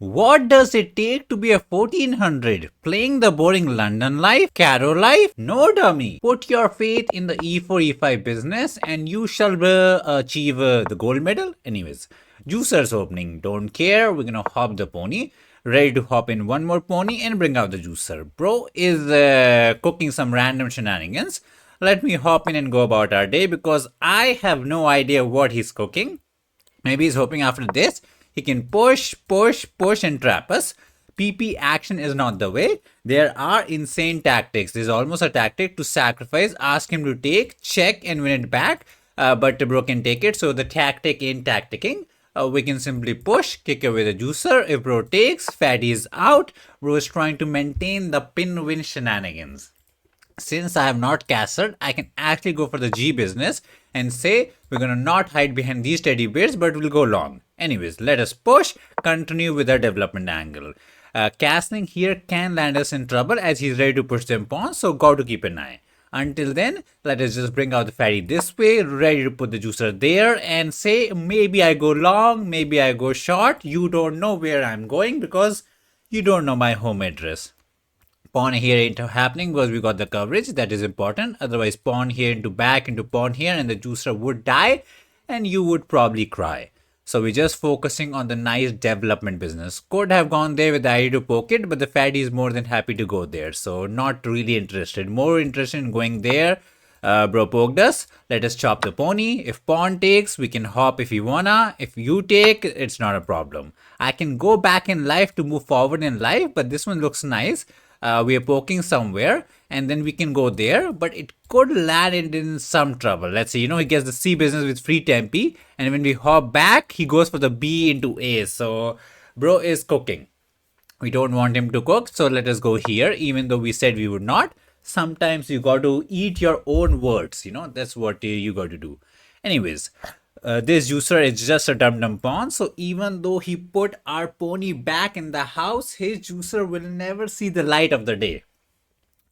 What does it take to be a 1400? Playing the boring London life? Caro life? No, dummy. Put your faith in the E4 E5 business and you shall achieve the gold medal. Anyways, juicers opening. Don't care. We're gonna hop the pony. Ready to hop in one more pony and bring out the juicer. Bro is cooking some random shenanigans. Let me hop in and go about our day because I have no idea what he's cooking. Maybe he's hoping after this he can push, push, push and trap us. PP action is not the way. There are insane tactics. There's almost a tactic to sacrifice, ask him to take, check and win it back. But bro can take it. So the tactic ain't tacticking. We can simply push, kick away the juicer. If bro takes, fatty is out. Bro is trying to maintain the pin win shenanigans. Since I have not castled, I can actually go for the G business and say we're gonna not hide behind these teddy bears, but we'll go long. Anyways, let us push, continue with our development angle. Castling here can land us in trouble as he's ready to push them pawns, so got to keep an eye. Until then, let us just bring out the fatty this way, ready to put the juicer there and say maybe I go long, maybe I go short. You don't know where I'm going because you don't know my home address. Pawn here ain't happening because we got the coverage. That is important. Otherwise, pawn here into back into pawn here and the juicer would die and you would probably cry. So we're just focusing on the nice development business. Could have gone there with the idea to poke it, but the fatty is more than happy to go there. So not really interested. More interested in going there. Bro poked us. Let us chop the pony. If pawn takes, we can hop if you wanna. If you take, it's not a problem. I can go back in life to move forward in life, but this one looks nice. We are poking somewhere and then we can go there, but it could land in some trouble. Let's say, he gets the C business with free tempi, and when we hop back, he goes for the B into A. So, bro is cooking. We don't want him to cook, so let us go here, even though we said we would not. Sometimes you got to eat your own words, that's what you got to do. Anyways, this juicer is just a dum-dum pawn, so even though he put our pony back in the house, his juicer will never see the light of the day.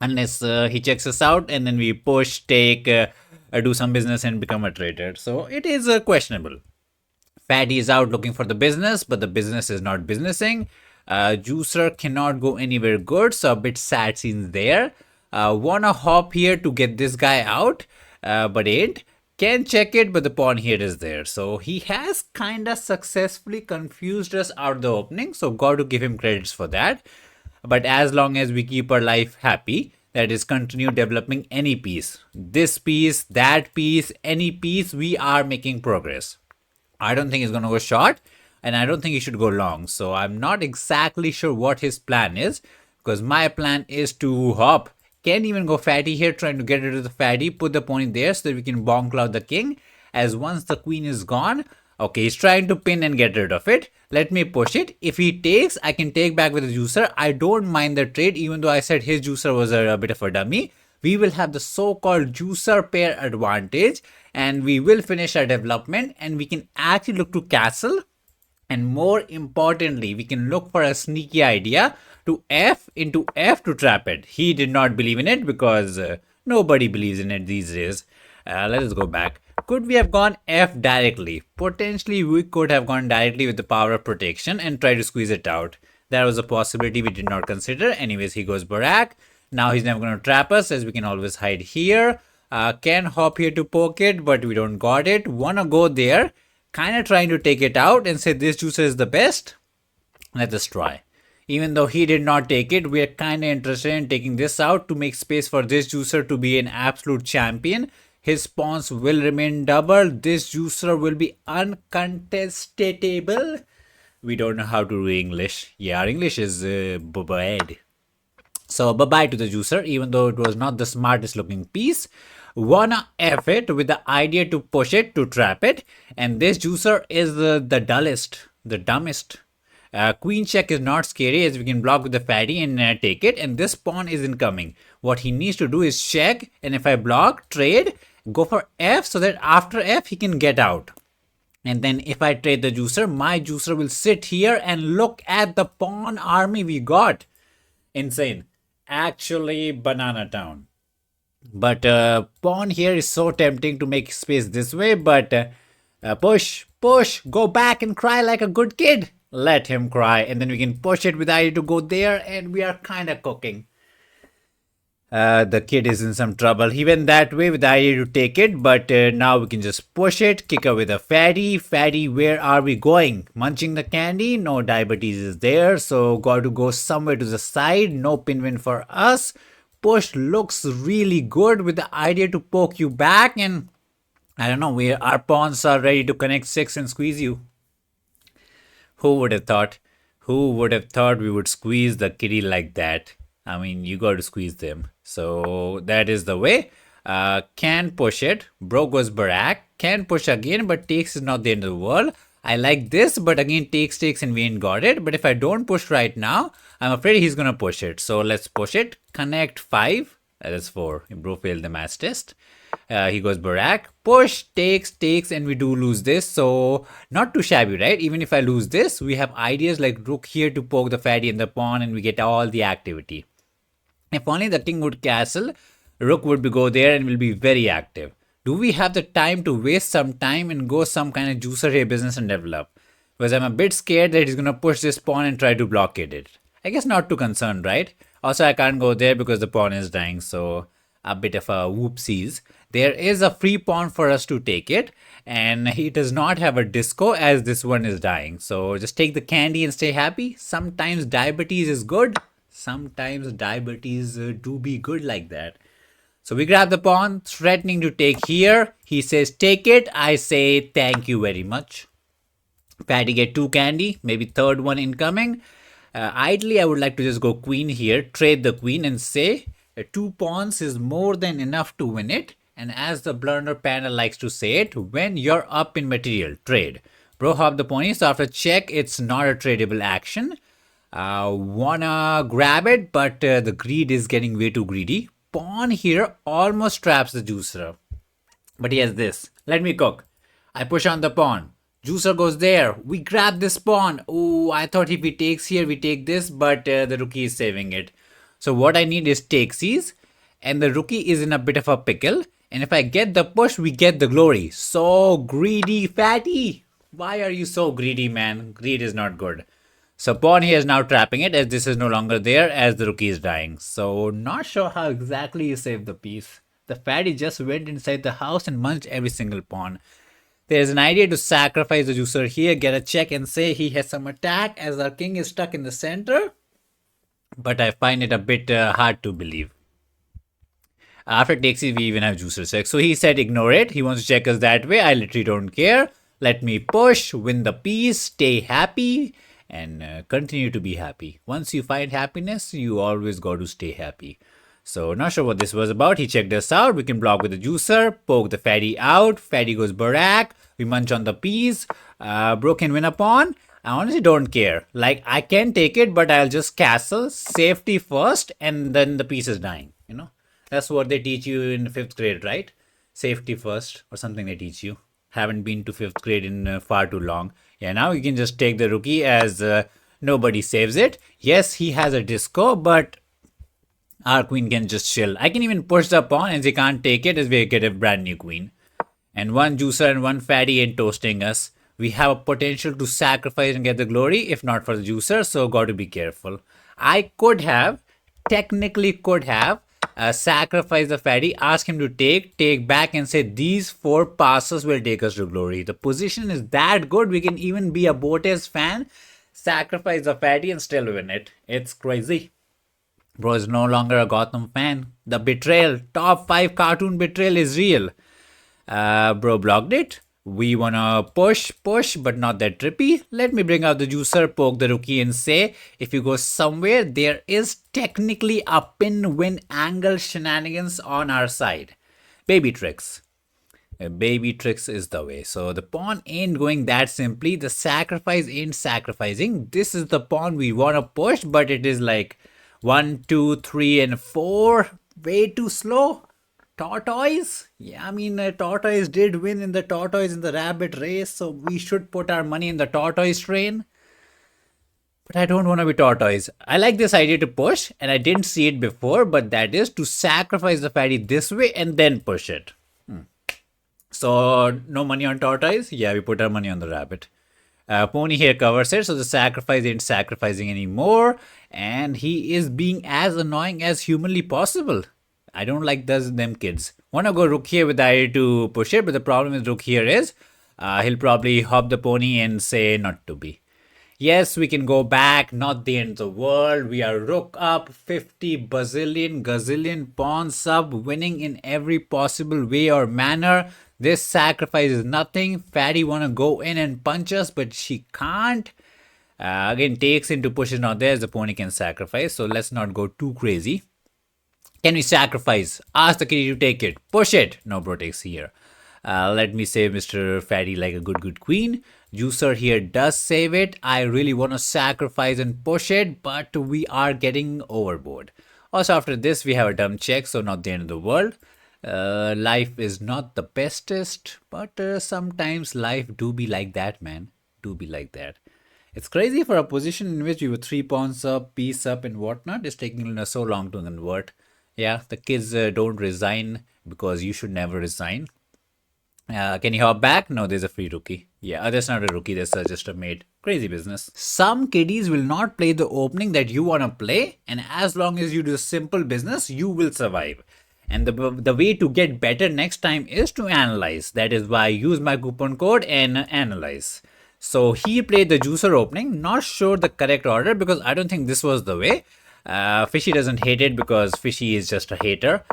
Unless he checks us out and then we push, take, do some business and become a trader. So it is questionable. Fatty is out looking for the business, but the business is not businessing. Juicer cannot go anywhere good, so a bit sad scenes there. Wanna hop here to get this guy out, but ain't. Can check it, but the pawn here is there. So he has kinda successfully confused us out the opening. So got to give him credits for that. But as long as we keep our life happy, that is continue developing any piece. This piece, that piece, any piece, we are making progress. I don't think he's gonna go short and I don't think he should go long. So I'm not exactly sure what his plan is because my plan is to hop. Can't even go fatty here, trying to get rid of the fatty, put the pony there so that we can bonk cloud the king. As once the queen is gone, okay, he's trying to pin and get rid of it. Let me push it. If he takes, I can take back with the juicer. I don't mind the trade, even though I said his juicer was a bit of a dummy. We will have the so-called juicer pair advantage and we will finish our development and we can actually look to castle. And more importantly, we can look for a sneaky idea to F into F to trap it. He did not believe in it because nobody believes in it these days. Let us go back. Could we have gone F directly? Potentially, we could have gone directly with the power of protection and try to squeeze it out. That was a possibility we did not consider. Anyways, he goes Barak. Now he's never going to trap us as we can always hide here. Can hop here to poke it, but we don't got it. Wanna go there. Kind of trying to take it out and say this juicer is the best. Let us try. Even though he did not take it, we are kind of interested in taking this out to make space for this juicer to be an absolute champion. His pawns will remain double. This juicer will be uncontestable. We don't know how to do English. Yeah, our English is bad. So bye-bye to the juicer, even though it was not the smartest looking piece. Wanna F it with the idea to push it, to trap it. And this juicer is the dullest, the dumbest. Queen check is not scary as we can block with the fatty and take it. And this pawn is incoming. What he needs to do is check. And if I block, trade, go for F so that after F he can get out. And then if I trade the juicer, my juicer will sit here and look at the pawn army we got. Insane. Actually, banana town. But pawn here is so tempting to make space this way. But push, push, go back and cry like a good kid. Let him cry, and then we can push it with the idea to go there, and we are kind of cooking. The kid is in some trouble. He went that way with the idea to take it, but now we can just push it, kick her with a fatty. Fatty, where are we going? Munching the candy? No, diabetes is there, so got to go somewhere to the side. No pinwin for us. Push looks really good with the idea to poke you back, and I don't know, our pawns are ready to connect six and squeeze you. Who would have thought? Who would have thought we would squeeze the kitty like that? I mean, you got to squeeze them. So that is the way. Can push it. Bro goes Barak. Can push again, but takes is not the end of the world. I like this, but again, takes, and we ain't got it. But if I don't push right now, I'm afraid he's going to push it. So let's push it. Connect 5. That is 4. Bro failed the math test. He goes Barak. Push, takes, and we do lose this. So not too shabby, right? Even if I lose this, we have ideas like rook here to poke the fatty and the pawn, and we get all the activity. If only the king would castle, rook would go there and will be very active. Do we have the time to waste some time and go some kind of juicer here business and develop? Because I'm a bit scared that he's going to push this pawn and try to blockade it. I guess not too concerned, right? Also, I can't go there because the pawn is dying, so a bit of a whoopsies. There is a free pawn for us to take it, and he does not have a disco as this one is dying. So just take the candy and stay happy. Sometimes diabetes is good. Sometimes diabetes do be good like that. So we grab the pawn, threatening to take here. He says, take it. I say, thank you very much. Fatty get 2 candy, maybe third one incoming. Ideally, I would like to just go queen here, trade the queen and say 2 pawns is more than enough to win it. And as the blunder panel likes to say it, when you're up in material, trade. Bro hop the pony, so after check, it's not a tradable action. Wanna grab it, but the greed is getting way too greedy. Pawn here almost traps the juicer. But he has this. Let me cook. I push on the pawn. Juicer goes there. We grab this pawn. Oh, I thought if he takes here, we take this, but the rookie is saving it. So what I need is takesies, and the rookie is in a bit of a pickle. And if I get the push, we get the glory. So greedy, fatty. Why are you so greedy, man? Greed is not good. So pawn here is now trapping it as this is no longer there as the rookie is dying. So not sure how exactly you save the piece. The fatty just went inside the house and munched every single pawn. There's an idea to sacrifice the juicer here, get a check and say he has some attack as our king is stuck in the center. But I find it a bit hard to believe. After takes it, we even have juicer check. So he said ignore it. He wants to check us that way. I literally don't care. Let me push, win the piece, stay happy, and continue to be happy. Once you find happiness, you always got to stay happy. So not sure what this was about. He checked us out. We can block with the juicer, poke the fatty out. Fatty goes Barak. We munch on the piece. Bro can win a pawn. I honestly don't care. Like, I can take it, but I'll just castle. Safety first, and then the piece is dying. You know, that's what they teach you in 5th grade, right? Safety first, or something they teach you. Haven't been to 5th grade in far too long. Yeah, now you can just take the rookie as nobody saves it. Yes, he has a disco, but our queen can just chill. I can even push the pawn and they can't take it as we get a brand new queen. And one juicer and one fatty ain't toasting us. We have a potential to sacrifice and get the glory if not for the juicer, so got to be careful. I could have, technically could have, sacrifice the fatty, ask him to take back and say these 4 passes will take us to glory. The position is that good, we can even be a Bortes fan, sacrifice the fatty and still win it. It's crazy. Bro is no longer a Gotham fan. The betrayal, top 5 cartoon betrayal is real. Bro blocked it. We wanna push, but not that trippy. Let me bring out the juicer, poke the rookie and say, if you go somewhere, there is technically a pin-win angle shenanigans on our side. Baby tricks. Baby tricks is the way. So the pawn ain't going that simply. The sacrifice ain't sacrificing. This is the pawn we wanna push, but it is like 1, 2, 3, and 4. Way too slow. Tortoise? Yeah, I mean, tortoise did win in the tortoise and the rabbit race, so we should put our money in the tortoise train. But I don't want to be tortoise. I like this idea to push, and I didn't see it before, but that is to sacrifice the fatty this way and then push it. So, no money on tortoise? Yeah, we put our money on the rabbit. Pony here covers it, so the sacrifice ain't sacrificing anymore, and he is being as annoying as humanly possible. I don't like them kids. Wanna go rook here with the idea to push it, but the problem with rook here is he'll probably hop the pony and say not to be. Yes, we can go back, not the end of the world. We are rook up, 50 bazillion, gazillion pawns up, winning in every possible way or manner. This sacrifice is nothing. Fatty wanna go in and punch us, but she can't. Again, takes into push is not there, as the pony can sacrifice, so let's not go too crazy. Can we sacrifice? Ask the kitty to take it. Push it. No, bro takes here. Let me save Mr. Fatty like a good queen. Juicer here does save it. I really want to sacrifice and push it, but we are getting overboard. Also, after this, we have a dumb check, so not the end of the world. Life is not the bestest, but sometimes life do be like that, man. Do be like that. It's crazy for a position in which we were 3 pawns up, piece up, and whatnot. It's taking so long to convert. Yeah, the kids don't resign because you should never resign. Can you hop back? No, there's a free rookie. Yeah, that's not a rookie, that's just a mate. Crazy business. Some kiddies will not play the opening that you want to play, and as long as you do simple business, you will survive. And the way to get better next time is to analyze. That is why I use my coupon code and analyze. So he played the juicer opening, not sure the correct order because I don't think this was the way. Fishy doesn't hate it because Fishy is just a hater.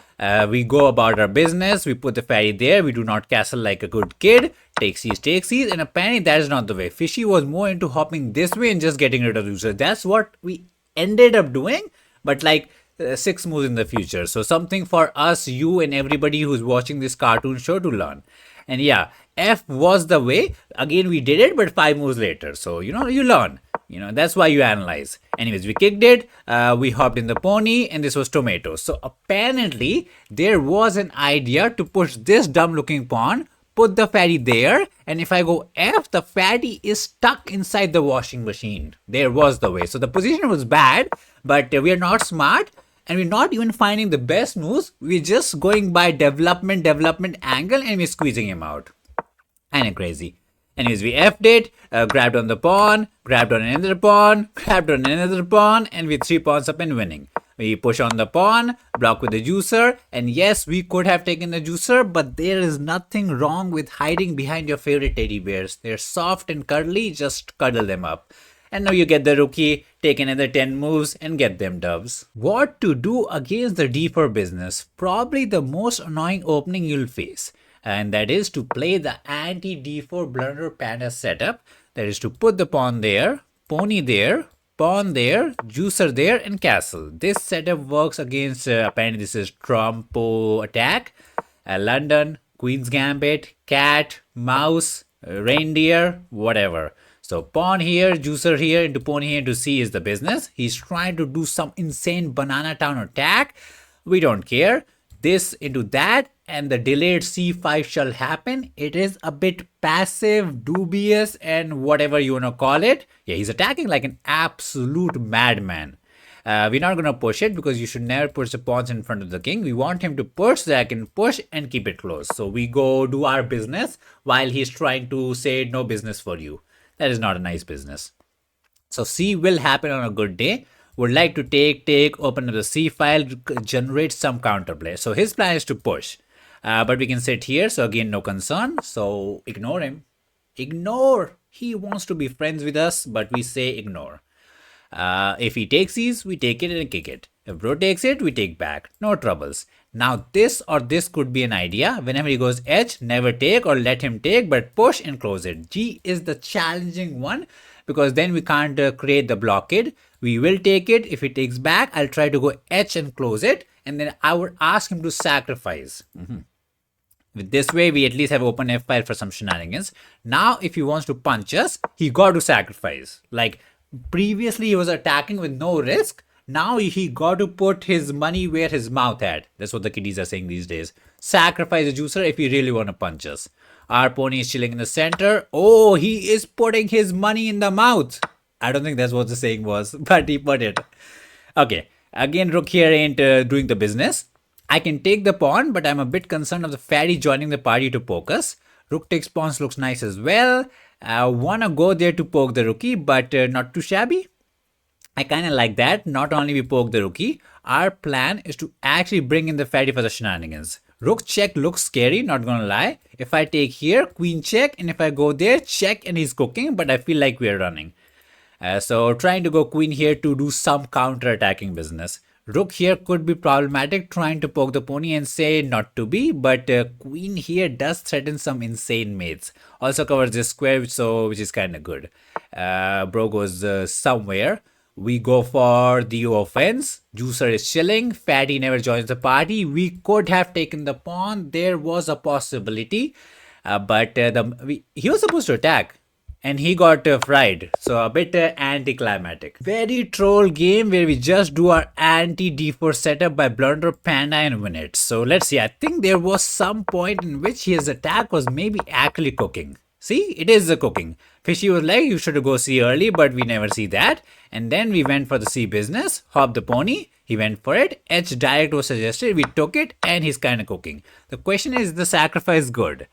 We go about our business, we put the fatty there, we do not castle like a good kid, takesies, and apparently that is not the way. Fishy was more into hopping this way and just getting rid of the user. That's what we ended up doing, but like 6 moves in the future. So something for us, you and everybody who's watching this cartoon show to learn. And yeah, F was the way. Again, we did it, but 5 moves later. So, you learn. That's why you analyze. Anyways, we kicked it, we hopped in the pony, and this was tomato. So apparently, there was an idea to push this dumb looking pawn, put the fatty there, and if I go F, the fatty is stuck inside the washing machine. There was the way. So the position was bad, but we are not smart, and we're not even finding the best moves. We're just going by development angle, and we're squeezing him out. And crazy. Anyways, we F'd it, grabbed on the pawn, grabbed on another pawn, grabbed on another pawn, and with 3 pawns up and winning. We push on the pawn, block with the juicer, and yes, we could have taken the juicer, but there is nothing wrong with hiding behind your favorite teddy bears. They're soft and cuddly, just cuddle them up. And now you get the rookie, take another 10 moves, and get them dubs. What to do against the d4 business? Probably the most annoying opening you'll face. And that is to play the anti-d4 blunder panda setup. That is to put the pawn there, pony there, pawn there, juicer there, and castle. This setup works against, apparently this is Trompo attack, London, Queen's Gambit, cat, mouse, reindeer, whatever. So pawn here, juicer here, into pony here into C is the business. He's trying to do some insane banana town attack. We don't care. This into that, and the delayed c5 shall happen. It is a bit passive, dubious, and whatever you want to call it. Yeah, he's attacking like an absolute madman. We're not going to push it because you should never push the pawns in front of the king. We want him to push so I can push and keep it close. So we go do our business while he's trying to say no business for you. That is not a nice business. So C will happen on a good day. Would like to take, open up the C file, generate some counterplay. So his plan is to push. But we can sit here, so again, no concern. So ignore him. Ignore. He wants to be friends with us, but we say ignore. If he takes these, we take it and kick it. If bro takes it, we take back. No troubles. Now this or this could be an idea. Whenever he goes H, never take or let him take, but push and close it. G is the challenging one because then we can't create the blockade. We will take it. If he takes back, I'll try to go H and close it. And then I would ask him to sacrifice. With this way, we at least have open F file for some shenanigans. Now, if he wants to punch us, he got to sacrifice. Like previously, he was attacking with no risk. Now he got to put his money where his mouth had. That's what the kiddies are saying these days. Sacrifice the juicer if you really want to punch us. Our pony is chilling in the center. Oh, he is putting his money in the mouth. I don't think that's what the saying was, but he put it. Okay, again, rook here ain't doing the business. I can take the pawn, but I'm a bit concerned of the fatty joining the party to poke us. Rook takes pawns looks nice as well. Wanna go there to poke the rookie, but not too shabby. I kind of like that. Not only we poke the rookie, our plan is to actually bring in the fatty for the shenanigans. Rook check looks scary, not gonna lie. If I take here, queen check, and if I go there, check, and he's cooking, but I feel like we're running. So trying to go queen here to do some counter-attacking business. Rook here could be problematic, trying to poke the pony and say not to be, but queen here does threaten some insane mates. Also covers this square, which is kind of good. Bro goes somewhere. We go for the offense. Juicer is chilling. Fatty never joins the party. We could have taken the pawn. There was a possibility, but he was supposed to attack. And he got fried, so a bit anticlimactic. Very troll game where we just do our anti-d4 setup by blunder panda and win it. So let's see, I think there was some point in which his attack was maybe actually cooking. See, it is the cooking. Fishy was like, you should go C early, but we never see that. And then we went for the C business, hop the pony, he went for it, H direct was suggested, we took it, and he's kind of cooking. The question is the sacrifice good?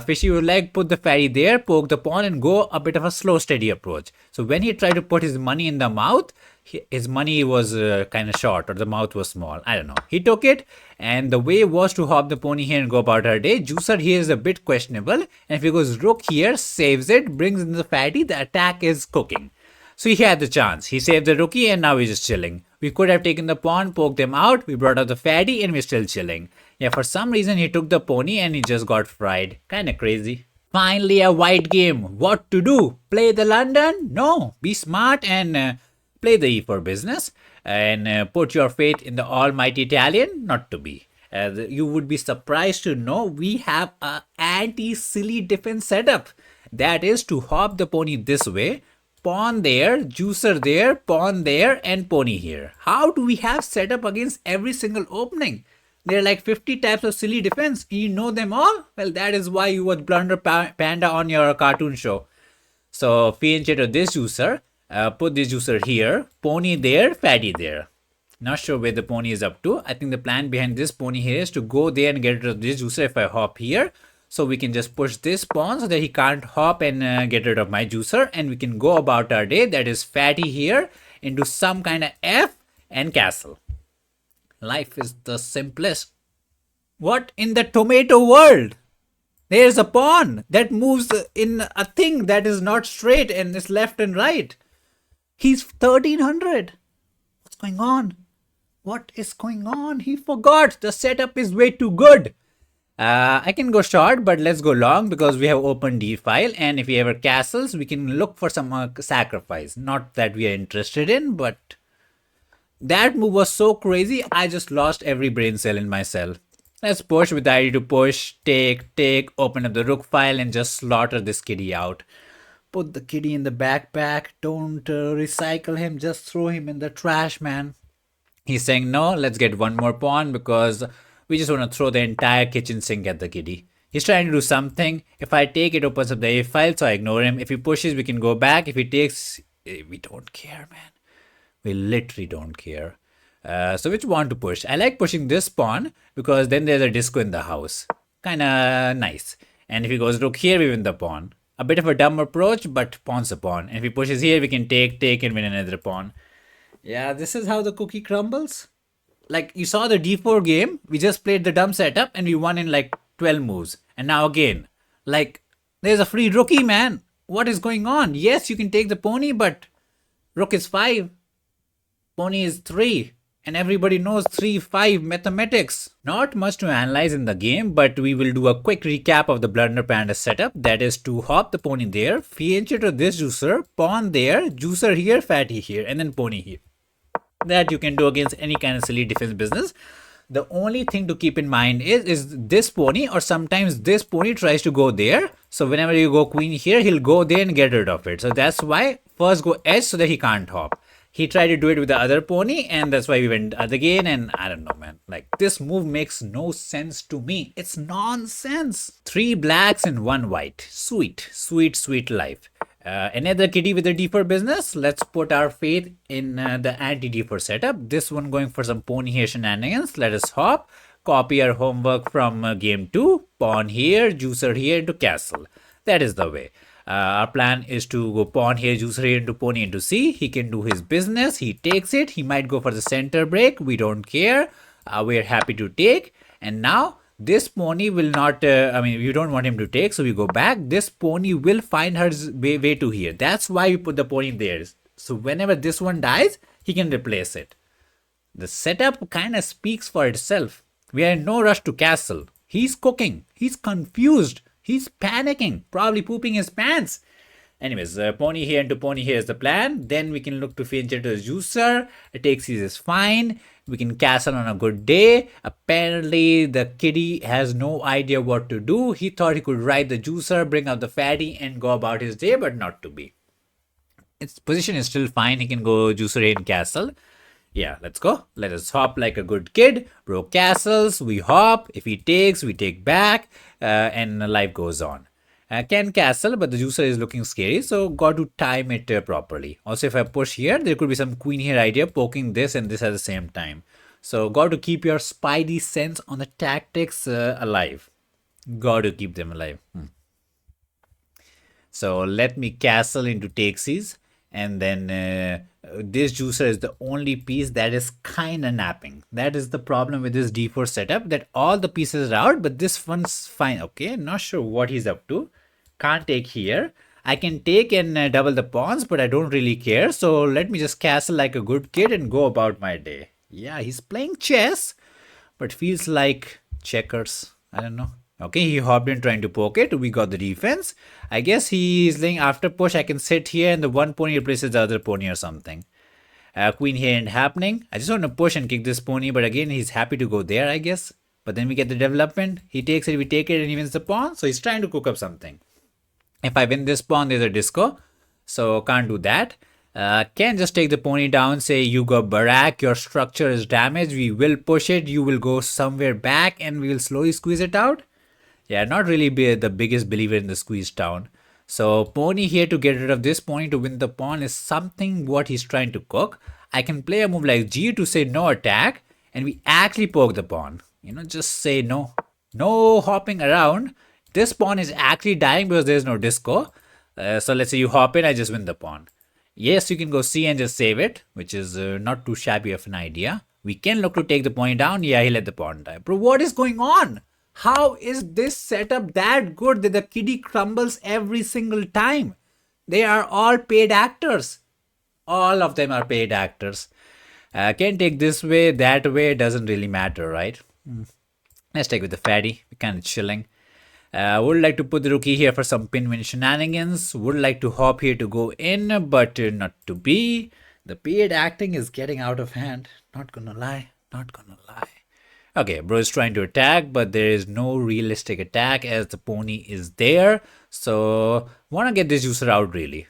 Fishy would like put the fatty there, poke the pawn, and go a bit of a slow steady approach. So when he tried to put his money in the mouth, his money was kind of short, or the mouth was small. I don't know. He took it, and the way was to hop the pony here and go about her day. Juicer here is a bit questionable, and if he goes rook here, saves it, brings in the fatty, the attack is cooking. So he had the chance. He saved the rookie, and now he's just chilling. We could have taken the pawn, poked them out, we brought out the fatty, and we're still chilling. Yeah, for some reason he took the pony and he just got fried. Kinda crazy. Finally a white game. What to do? Play the London? No. Be smart and play the E4 business. And put your faith in the almighty Italian? Not to be. You would be surprised to know we have a anti-silly defense setup. That is to hop the pony this way. Pawn there, juicer there, pawn there, and pony here. How do we have setup against every single opening? There are like 50 types of silly defense. You know them all? Well, that is why you watch Blunder Panda on your cartoon show. So, fiancé to this juicer. Put this juicer here. Pony there, fatty there. Not sure where the pony is up to. I think the plan behind this pony here is to go there and get rid of this juicer if I hop here. So we can just push this pawn so that he can't hop and get rid of my juicer. And we can go about our day. That is fatty here into some kind of F and castle. Life is the simplest. What in the tomato world? There's a pawn that moves in a thing that is not straight and is left and right. He's 1300. What's going on? What is going on? He forgot. The setup is way too good. I can go short, but let's go long because we have open D file. And if we ever castles, we can look for some sacrifice. Not that we are interested in, but that move was so crazy, I just lost every brain cell in myself. Let's push with the idea to push, take, open up the rook file and just slaughter this kitty out. Put the kitty in the backpack, don't recycle him, just throw him in the trash, man. He's saying no, let's get one more pawn because we just want to throw the entire kitchen sink at the kitty. He's trying to do something. If I take it, opens up the A file, so I ignore him. If he pushes, we can go back. If he takes, we don't care, man. We literally don't care. So which pawn to push? I like pushing this pawn because then there's a disco in the house. Kinda nice. And if he goes rook here, we win the pawn. A bit of a dumb approach, but pawn's a pawn. And if he pushes here, we can take and win another pawn. Yeah, this is how the cookie crumbles. Like, you saw the d4 game, we just played the dumb setup and we won in like 12 moves. And now again, like, there's a free rookie, man. What is going on? Yes, you can take the pony, but rook is 5. Pony is 3. And everybody knows 3-5 mathematics. Not much to analyze in the game, but we will do a quick recap of the Blunder Panda setup. That is to hop the pony there, fiancé to this juicer, pawn there, juicer here, fatty here, and then pony here. That you can do against any kind of silly defense business. The only thing to keep in mind is this pony, or sometimes this pony tries to go there. So whenever you go queen here, he'll go there and get rid of it. So that's why first go H so that he can't hop. He tried to do it with the other pony, and that's why we went again. And I don't know, man. Like, this move makes no sense to me. It's nonsense. 3 blacks and 1 white. Sweet, sweet, sweet life. Another kitty with the d4 business. Let's put our faith in the anti-d4 setup. This one going for some pony here shenanigans. Let us hop. Copy our homework from game 2. Pawn here, juicer here into castle. That is the way. Our plan is to go pawn here, juicer here into pony into c. He can do his business. He takes it. He might go for the center break. We don't care. We're happy to take. And now this pony will not, you don't want him to take, so we go back. This pony will find her way to here. That's why we put the pony there. So whenever this one dies, he can replace it. The setup kind of speaks for itself. We are in no rush to castle. He's cooking. He's confused. He's panicking, probably pooping his pants. Anyways, pony here into pony here is the plan. Then we can look to fetch into the juicer. Takes is fine. We can castle on a good day. Apparently, the kitty has no idea what to do. He thought he could ride the juicer, bring out the fatty, and go about his day, but not to be. Its position is still fine. He can go juicer in castle. Yeah, let's go. Let us hop like a good kid. Bro castles, we hop. If he takes, we take back. And life goes on. Can castle, but the juicer is looking scary, so got to time it properly. Also, if I push here, there could be some queen here idea poking this and this at the same time. So got to keep your spidey sense on the tactics alive. Got to keep them alive. So let me castle into takesies. And then this juicer is the only piece that is kind of napping. That is the problem with this d4 setup, that all the pieces are out, but this one's fine. Okay, not sure what he's up to. Can't take here. I can take and double the pawns, but I don't really care. So let me just castle like a good kid and go about my day. Yeah, he's playing chess, but feels like checkers. I don't know. Okay, he hopped in trying to poke it. We got the defense. I guess he's laying after push. I can sit here and the one pony replaces the other pony or something. Queen here ain't happening. I just want to push and kick this pony, but again, he's happy to go there, I guess. But then we get the development. He takes it, we take it, and he wins the pawn. So he's trying to cook up something. If I win this pawn, there's a disco. So can't do that. Can just take the pony down, say you got Barak, your structure is damaged. We will push it. You will go somewhere back and we will slowly squeeze it out. Yeah, not really be the biggest believer in the squeeze down. So pony here to get rid of this pony to win the pawn is something what he's trying to cook. I can play a move like G to say no attack and we actually poke the pawn. Just say no. No hopping around. This pawn is actually dying because there's no disco. So let's say you hop in, I just win the pawn. Yes, you can go C and just save it, which is not too shabby of an idea. We can look to take the pony down. Yeah, he let the pawn die. Bro, what is going on? How is this setup that good that the kitty crumbles every single time? They are all paid actors. All of them are paid actors. Can take this way, that way, doesn't really matter, right? Let's take with the fatty. We're kind of chilling. Would like to put the rookie here for some pin-win shenanigans. Would like to hop here to go in, but not to be. The paid acting is getting out of hand. Not gonna lie. Not gonna lie. Okay, bro is trying to attack, but there is no realistic attack as the pony is there. So, want to get this juicer out really.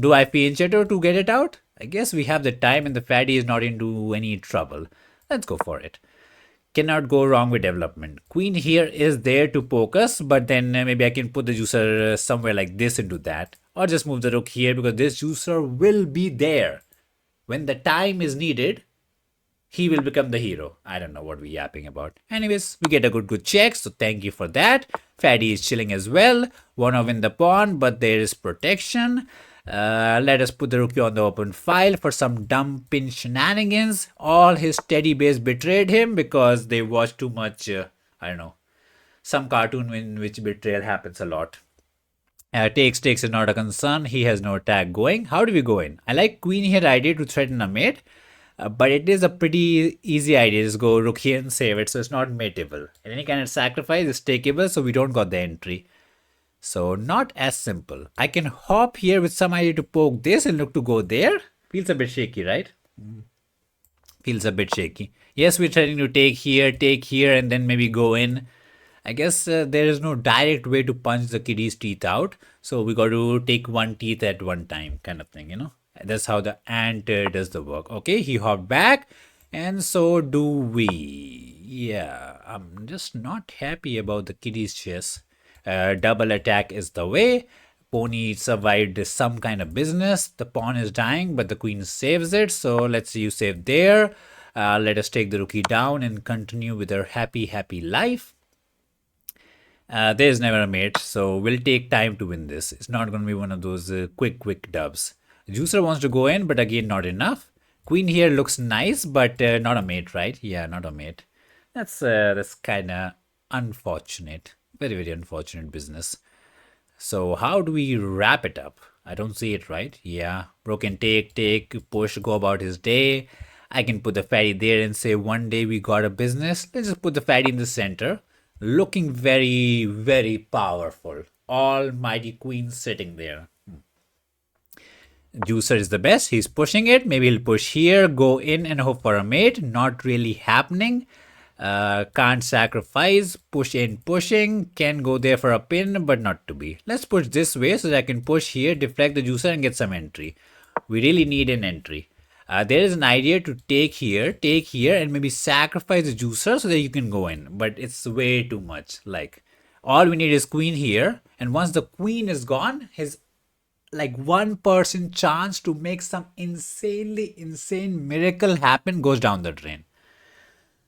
Do I pinch it or to get it out? I guess we have the time and the fatty is not into any trouble. Let's go for it. Cannot go wrong with development. Queen here is there to poke us, but then maybe I can put the juicer somewhere like this into that. Or just move the rook here because this juicer will be there. When the time is needed, he will become the hero. I don't know what we're yapping about. Anyways, we get a good check, so thank you for that. Fatty is chilling as well. Wanna win the pawn, but there is protection. Let us put the rookie on the open file for some dumb pin shenanigans. All his teddy bears betrayed him because they watched too much, I don't know, some cartoon in which betrayal happens a lot. Takes is not a concern. He has no attack going. How do we go in? I like queen here idea to threaten a mate. But it is a pretty easy idea. Just go rook here and save it. So it's not mateable. And any kind of sacrifice is takeable. So we don't got the entry. So not as simple. I can hop here with some idea to poke this and look to go there. Feels a bit shaky, right? Feels a bit shaky. Yes, we're trying to take here, and then maybe go in. I guess there is no direct way to punch the kitty's teeth out. So we got to take one teeth at one time kind of thing, That's how the ant does the work. Okay, he hopped back and so do we. Yeah, I'm just not happy about the kitty's chess. Double attack is the way. Pony survived some kind of business. The pawn is dying, but the queen saves it. So let's see you save there. Let us take the rookie down and continue with our happy life. There's never a mate, so we'll take time to win this. It's not going to be one of those quick dubs. Juicer wants to go in, but again, not enough. Queen here looks nice, but not a mate, right? Yeah, not a mate. That's kind of unfortunate. Very unfortunate business. So how do we wrap it up? I don't see it right. Yeah, broken take, push, go about his day. I can put the fatty there and say one day we got a business. Let's just put the fatty in the center. Looking very powerful. Almighty queen sitting there. Juicer is the best. He's pushing it. Maybe he'll push here, go in and hope for a mate. Not really happening. Can't sacrifice. Push in, pushing. Can go there for a pin, but not to be. Let's push this way so that I can push here, deflect the juicer and get some entry. We really need an entry. There is an idea to take here, and maybe sacrifice the juicer so that you can go in. But it's way too much. Like, all we need is queen here. And once the queen is gone, his like 1% chance to make some insanely insane miracle happen goes down the drain.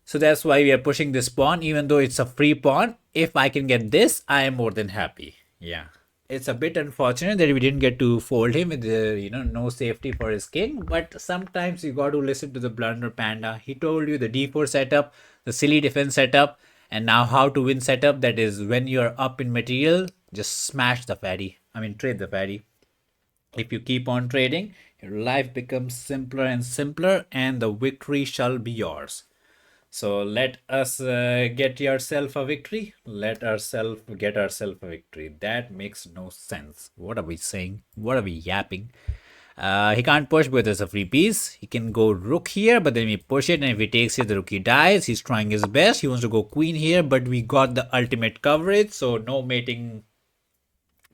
So that's why we are pushing this pawn, even though it's a free pawn. If I can get this, I am more than happy. Yeah. It's a bit unfortunate that we didn't get to fold him with the, no safety for his king. But sometimes you got to listen to the blunder panda. He told you the d4 setup, the silly defense setup, and now how to win setup. That is when you're up in material, just smash the fatty. I mean, trade the fatty. If you keep on trading, your life becomes simpler and simpler, and the victory shall be yours. So let us get yourself a victory. Let ourselves get ourselves a victory. That makes no sense. What are we saying? What are we yapping? He can't push because there's a free piece. He can go rook here, but then we push it, and if he takes it, the rookie dies. He's trying his best. He wants to go queen here, but we got the ultimate coverage, so no mating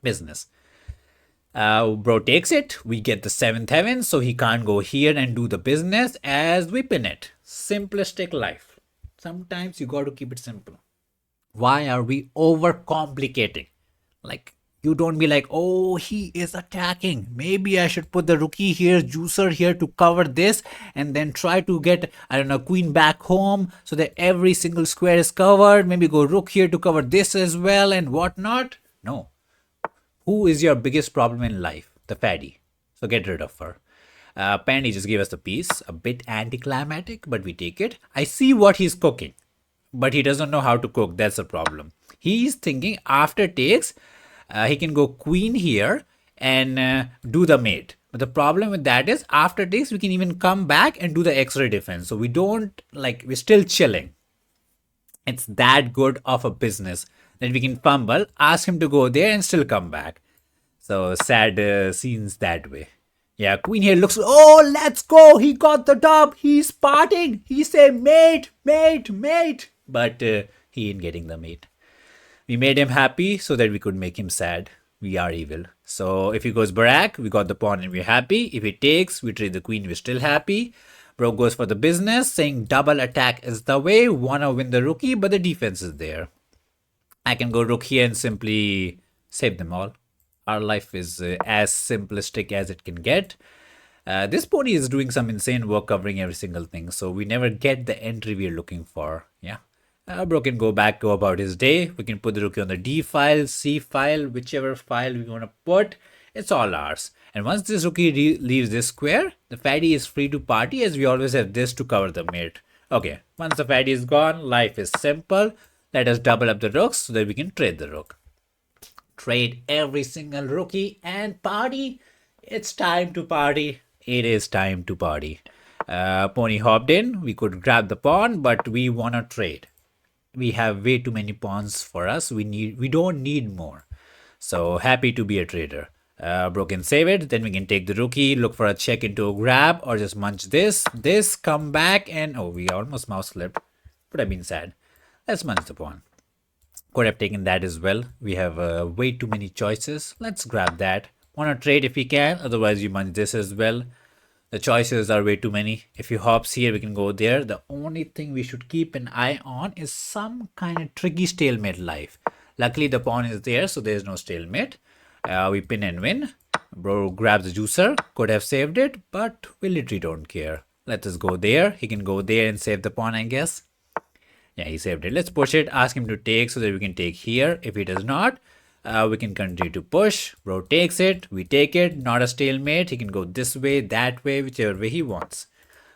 business. Bro takes it. We get the 7th heaven, so he can't go here and do the business as we pin it. Simplistic life. Sometimes you got to keep it simple. Why are we overcomplicating? Like, you don't be like, oh, he is attacking. Maybe I should put the rookie here, juicer here to cover this, and then try to get, I don't know, queen back home so that every single square is covered. Maybe go rook here to cover this as well and whatnot. No. Who is your biggest problem in life? The fatty. So get rid of her. Pandy just gave us the piece. A bit anticlimactic, but we take it. I see what he's cooking, but he doesn't know how to cook. That's the problem. He's thinking after takes, he can go queen here and do the mate. But the problem with that is after takes, we can even come back and do the extra defense. So we don't, like, we're still chilling. It's that good of a business that we can fumble, ask him to go there and still come back. So sad scenes that way. Yeah, queen here looks, oh, let's go. He got the dub. He's parting. He said mate. But he ain't getting the mate. We made him happy so that we could make him sad. We are evil. So if he goes barak, we got the pawn and we're happy. If he takes, we trade the queen, we're still happy. Bro goes for the business, saying double attack is the way. Wanna win the rookie, but the defense is there. I can go rook here and simply save them all. Our life is as simplistic as it can get. This pony is doing some insane work covering every single thing, so we never get the entry we're looking for. Yeah. Bro can go back, go about his day. We can put the rookie on the D file, C file, whichever file we want to put. It's all ours. And once this rookie leaves this square, the fatty is free to party, as we always have this to cover the mate. Okay, once the fatty is gone, life is simple. Let us double up the rooks so that we can trade the rook. Trade every single rookie and party. It's time to party. It is time to party. Pony hopped in. We could grab the pawn, but we want to trade. We have way too many pawns for us. We don't need more. So happy to be a trader. Bro can save it. Then we can take the rookie, look for a check into a grab, or just munch this, come back, and oh, we almost mouse slipped. Would have been sad. Let's munch the pawn. Could have taken that as well. We have way too many choices. Let's grab that. Want to trade if we can. Otherwise, you munch this as well. The choices are way too many. If he hops here, we can go there. The only thing we should keep an eye on is some kind of tricky stalemate life. Luckily, the pawn is there, so there's no stalemate. We pin and win. Bro grabs the juicer. Could have saved it, but we literally don't care. Let us go there. He can go there and save the pawn, I guess. Yeah, he saved it. Let's push it. Ask him to take so that we can take here. If he does not, we can continue to push. Bro takes it. We take it. Not a stalemate. He can go this way, that way, whichever way he wants.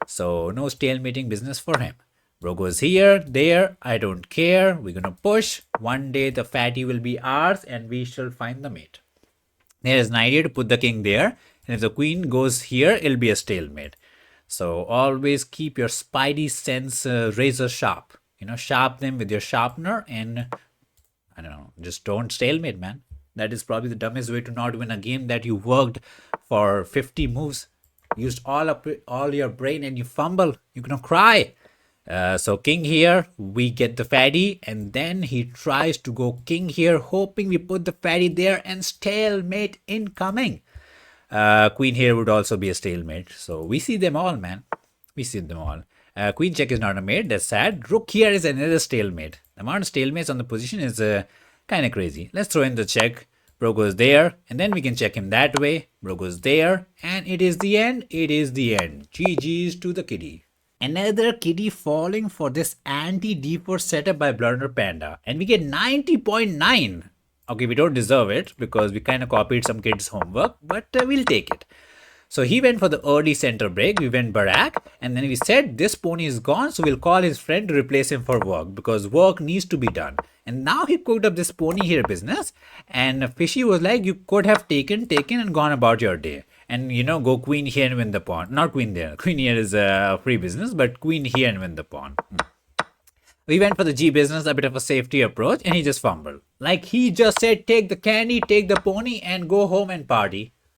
So no stalemating business for him. Bro goes here, there. I don't care. We're gonna push. One day the fatty will be ours and we shall find the mate. There is an idea to put the king there. And if the queen goes here, it'll be a stalemate. So always keep your spidey sense razor sharp. Sharp them with your sharpener and I don't know, just don't stalemate, man. That is probably the dumbest way to not win a game that you worked for 50 moves, used all your brain, and you fumble. You're gonna cry. So king here, we get the fatty, and then he tries to go king here, hoping we put the fatty there, and stalemate incoming. Queen here would also be a stalemate. So we see them all, man. We see them all. Queen check is not a mate. That's sad. Rook here is another stalemate. The amount of stalemates on the position is kind of crazy. Let's throw in the check. Bro goes there, and then we can check him that way. Bro goes there, and it is the end. It is the end. GG's to the kitty. Another kitty falling for this anti-d4 setup by Blunder Panda. And we get 90.9. Okay, we don't deserve it because we kind of copied some kids' homework, but we'll take it. So he went for the early center break. We went Barak, and then we said this pony is gone, so we'll call his friend to replace him for work because work needs to be done. And now he cooked up this pony here business, and Fishy was like, you could have taken and gone about your day. And go queen here and win the pawn. Not queen there. Queen here is a free business, but queen here and win the pawn. We went for the G business, a bit of a safety approach, and he just fumbled. Like he just said, take the candy, take the pony, and go home and party.